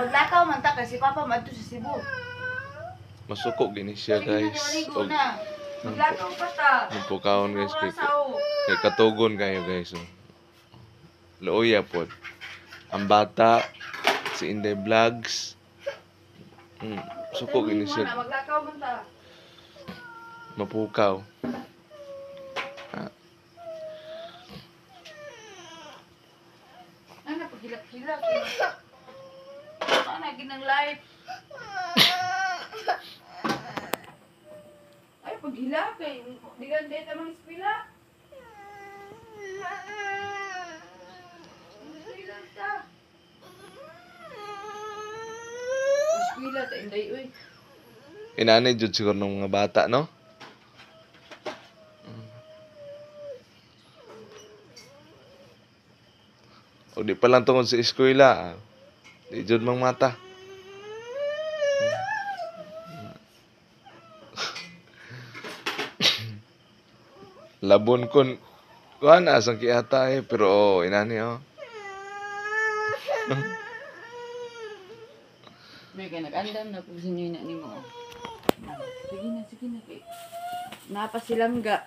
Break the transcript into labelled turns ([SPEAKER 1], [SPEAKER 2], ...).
[SPEAKER 1] Maglakaw man ta kasi papa madto sa Cebu.
[SPEAKER 2] Masuko gini siya guys.
[SPEAKER 1] Maligo
[SPEAKER 2] Og
[SPEAKER 1] na. Maglakaw pa ta.
[SPEAKER 2] nagpukaon guys kay,
[SPEAKER 1] Sao.
[SPEAKER 2] kay katugon kayo guys. Oh. Looya po. Ang bata, si Inday Vlogs. Suko gini siya.
[SPEAKER 1] Maglakaw man ta.
[SPEAKER 2] Mapukaw.
[SPEAKER 1] Ano pagilak-hilak. Ano ginang live. Ay paghilak kay di ganda ta mang ispila. Ispila ta inday uy.
[SPEAKER 2] Inanay jud siguro ng mga bata, no? O di pa lang tungod sa eskwela. Di jud mang mata. Labon kon kuan asang kiata pero inani
[SPEAKER 1] May kay nag-andam na kung sinyo na nimo. Sige na kay. Napa silang ga.